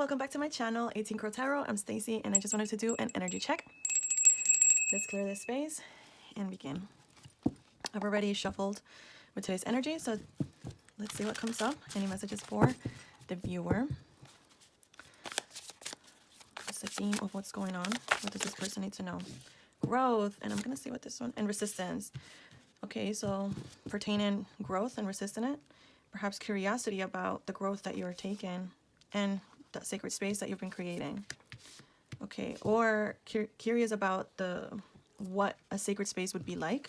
welcome back to my channel, 18 Crow Tarot. I'm Stacy and I just wanted to do an energy check. Let's clear this space and begin. I've already shuffled with today's energy, so let's see what comes up. Any messages for the viewer? What's the theme of what's going on? What does this person need to know? Growth, and I'm going to see what this one, and resistance. Okay, so pertaining growth and resistance, perhaps curiosity about the growth that you're taking and that sacred space that you've been creating. Okay, or curious about what a sacred space would be like.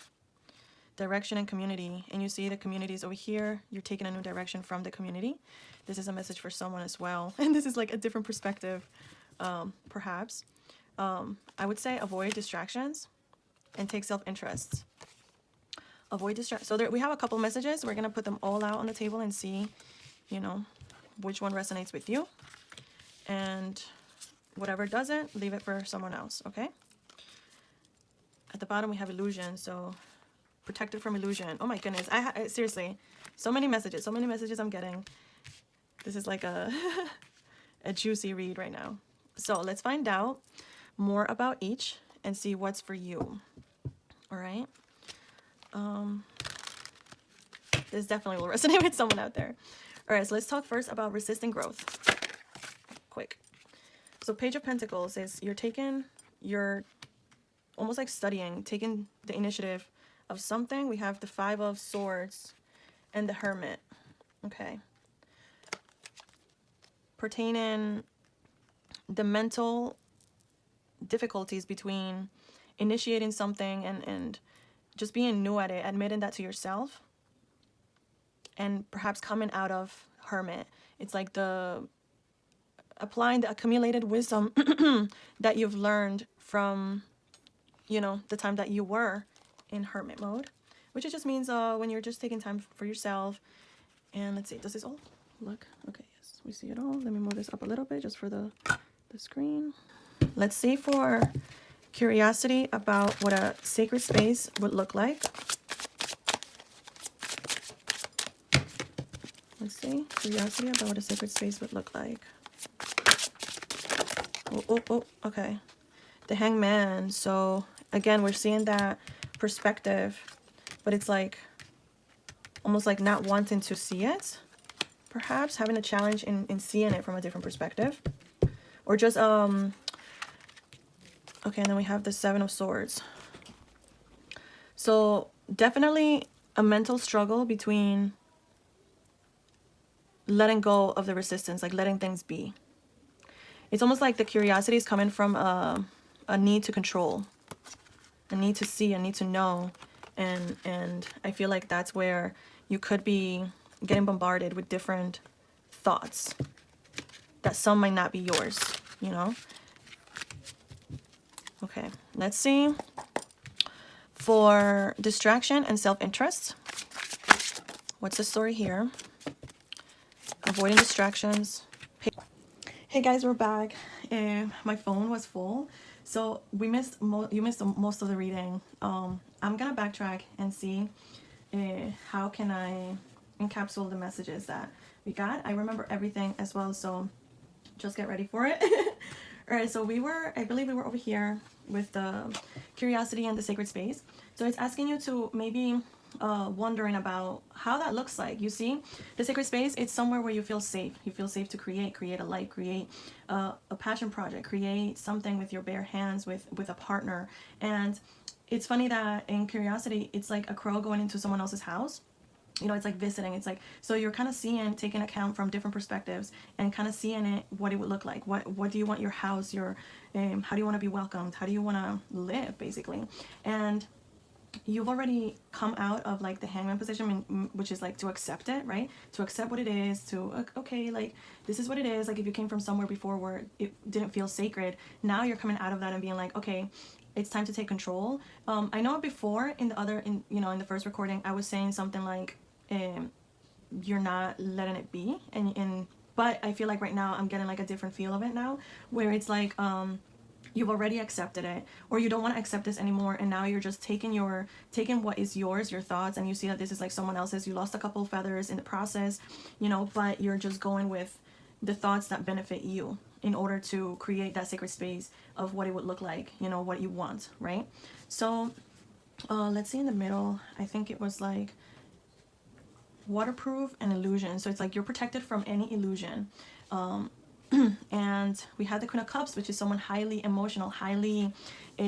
Direction and community, and you see the communities over here. You're taking a new direction from the community. This is a message for someone as well, and this is like a different perspective, perhaps. I would say avoid distractions and take self-interest. Avoid distraction. So there, we have a couple messages. We're gonna put them all out on the table and see, you know, which one resonates with you, and whatever doesn't, leave it for someone else. Okay. At the bottom we have illusion. So protected from illusion. Oh my goodness. I seriously, so many messages I'm getting. This is like a a juicy read right now. So let's find out more about each and see what's for you. All right. This definitely will resonate with someone out there. All right, so let's talk first about resisting growth. Quick. So Page of Pentacles is you're almost like studying, taking the initiative of something. We have the Five of Swords and the Hermit. Okay. Pertaining the mental difficulties between initiating something and just being new at it, admitting that to yourself, and perhaps coming out of Hermit. It's like applying the accumulated wisdom that you've learned from, you know, the time that you were in Hermit mode, which it just means when you're just taking time for yourself. And let's see, does this all look okay? Yes, we see it all. Let me move this up a little bit just for the screen. Let's see for curiosity about what a sacred space would look like. Let's see, curiosity about what a sacred space would look like. Oh, okay. The Hangman. So again, we're seeing that perspective, but it's like almost like not wanting to see it, perhaps having a challenge in seeing it from a different perspective, or just okay. And then we have the Seven of Swords. So definitely a mental struggle between letting go of the resistance, like letting things be. It's almost like the curiosity is coming from a need to control, a need to see, a need to know. And I feel like that's where you could be getting bombarded with different thoughts that some might not be yours, you know? Okay, let's see. For distraction and self-interest, what's the story here? Avoiding distractions. Hey guys, we're back. My phone was full, so you missed most of the reading. I'm gonna backtrack and see how can I encapsulate the messages that we got. I remember everything as well, so just get ready for it. All right, so I believe we were over here with the curiosity and the sacred space. So it's asking you to maybe wondering about how that looks like. You see, the sacred space, it's somewhere where you feel safe. You feel safe to create a life, create a passion project, create something with your bare hands, with a partner. And it's funny that in curiosity, it's like a crow going into someone else's house. You know, it's like visiting. It's like, so you're kind of taking account from different perspectives and kind of seeing it, what it would look like. What do you want your house, how do you want to be welcomed? How do you want to live, basically? And you've already come out of like the Hangman position, which is like to accept it, right? To accept what it is, to, okay, like this is what it is. Like if you came from somewhere before where it didn't feel sacred, now you're coming out of that and being like, okay, it's time to take control. I know before in the first recording, I was saying something like, you're not letting it be, but I feel like right now I'm getting like a different feel of it now, where it's like, you've already accepted it, or you don't want to accept this anymore, and now you're just taking what is yours, your thoughts, and you see that this is like someone else's. You lost a couple of feathers in the process, you know, but you're just going with the thoughts that benefit you in order to create that sacred space of what it would look like, you know, what you want, right? So let's see, in the middle, I think it was like waterproof and illusion. So it's like you're protected from any illusion. And we had the Queen of Cups, which is someone highly emotional, highly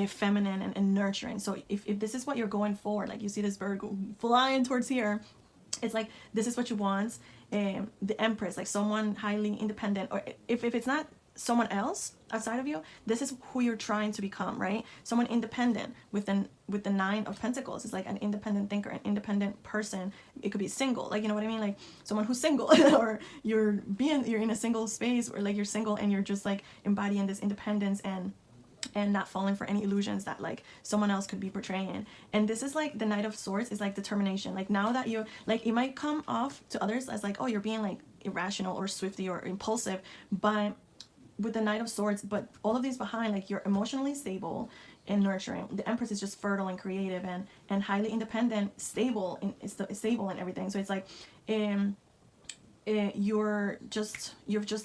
feminine and nurturing. So if this is what you're going for, like you see this bird flying towards here, it's like this is what you want. The Empress, like someone highly independent, or if it's not someone else outside of you, this is who you're trying to become, right? Someone independent with the Nine of Pentacles. It's like an independent thinker, an independent person. It could be single, like, you know what I mean, like someone who's single or you're in a single space, or like you're single and you're just like embodying this independence and not falling for any illusions that like someone else could be portraying. And this is like the Knight of Swords is like determination. Like now that you like, it might come off to others as like, oh, you're being like irrational or swifty or impulsive, but with the Knight of Swords, but all of these behind, like you're emotionally stable and nurturing. The Empress is just fertile and creative and highly independent, stable and everything. So it's like you're just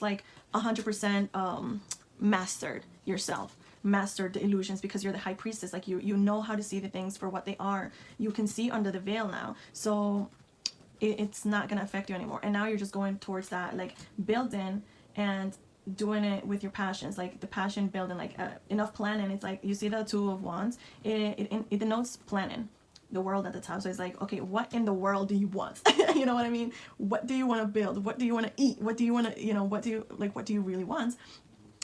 like 100% mastered yourself, mastered the illusions, because you're the High Priestess. Like you know how to see the things for what they are. You can see under the veil now, so it's not gonna affect you anymore. And now you're just going towards that, like building and doing it with your passions, like the passion building, like enough planning. It's like you see the Two of Wands, it denotes planning the world at the top. So it's like, okay, what in the world do you want? You know what I mean? What do you want to build? What do you want to eat? What do you want to, you know, what do you really want?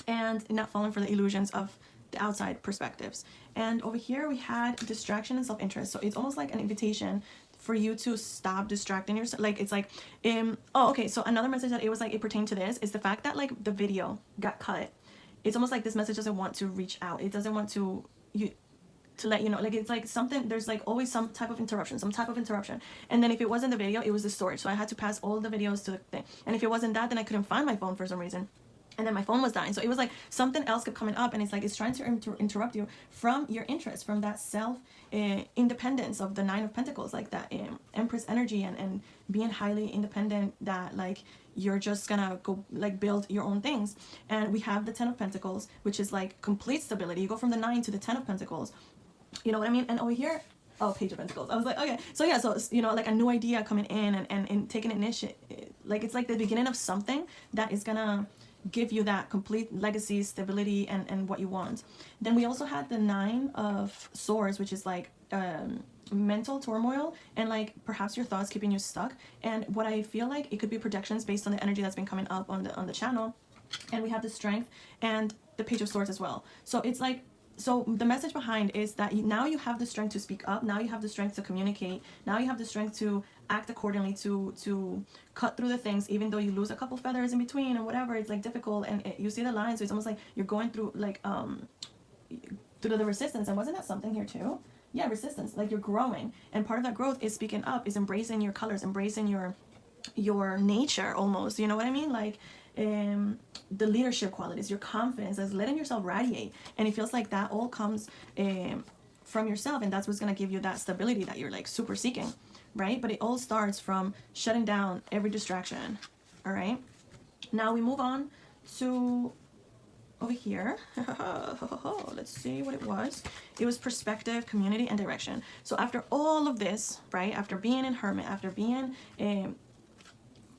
And not falling for the illusions of the outside perspectives. And over here we had distraction and self-interest. So it's almost like an invitation for you to stop distracting yourself. Like it's like oh, okay, so another message that it was like it pertained to this is the fact that like the video got cut. It's almost like this message doesn't want to reach out. It doesn't want to let you know, like it's like something, there's like always some type of interruption. And then if it wasn't the video, it was the storage. So I had to pass all the videos to the thing. And if it wasn't that, then I couldn't find my phone for some reason. And then my phone was dying. So it was like something else kept coming up, and it's like it's trying to interrupt you from your interest, from that self independence of the Nine of Pentacles, like that Empress energy and being highly independent, that like you're just gonna go like build your own things. And we have the Ten of Pentacles, which is like complete stability. You go from the Nine to the Ten of Pentacles, you know what I mean? And over here, oh, Page of Pentacles. I was like, okay, so yeah, so you know, like a new idea coming in and taking initiative, like it's like the beginning of something that is gonna give you that complete legacy, stability, and what you want. Then we also had the Nine of Swords, which is like mental turmoil and like perhaps your thoughts keeping you stuck. And what I feel like it could be projections based on the energy that's been coming up on the channel. And we have the Strength and the Page of Swords as well. So it's like, so the message behind is that now you have the strength to speak up. Now you have the strength to communicate. Now you have the strength to act accordingly, to cut through the things, even though you lose a couple feathers in between and whatever. It's like difficult, and you see the line. So it's almost like you're going through like through the resistance. And wasn't that something here too? Yeah, resistance. Like you're growing, and part of that growth is speaking up, is embracing your colors, embracing your nature almost. You know what I mean? Like the leadership qualities, your confidence, as letting yourself radiate. And it feels like that all comes from yourself, and that's what's going to give you that stability that you're like super seeking, right? But it all starts from shutting down every distraction. All right, now we move on to over here. Let's see what it was. It was perspective, community, and direction. So after all of this, right, after being in Hermit, after being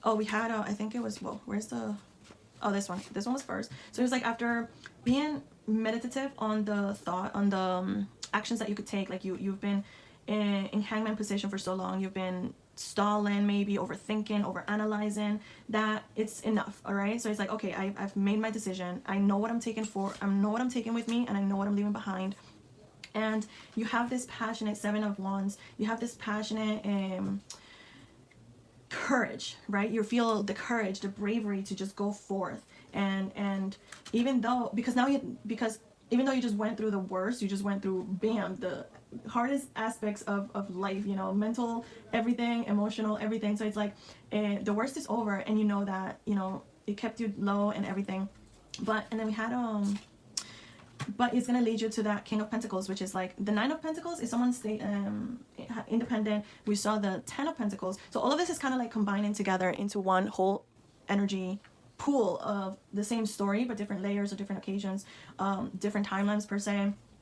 oh, we had I think it was, well, where's the, oh, this one was first. So it was like after being meditative on the thought, on the actions that you could take. Like you've been in hangman position for so long, you've been stalling, maybe overthinking, overanalyzing, that it's enough. All right, so it's like, okay, I've made my decision. I know what I'm taking I know what I'm taking with me, and I know what I'm leaving behind. And you have this passionate Seven of Wands. You have this passionate courage, right? You feel the courage, the bravery to just go forth, and even though, because even though you just went through the worst, you just went through, bam, the hardest aspects of life, you know, mental, everything, emotional, everything. So it's like the worst is over, and you know that, you know, it kept you low and everything. But, and then we had but it's going to lead you to that King of Pentacles, which is like the Nine of Pentacles is someone stay independent. We saw the Ten of Pentacles. So all of this is kind of like combining together into one whole energy pool of the same story, but different layers or different occasions, different timelines per se.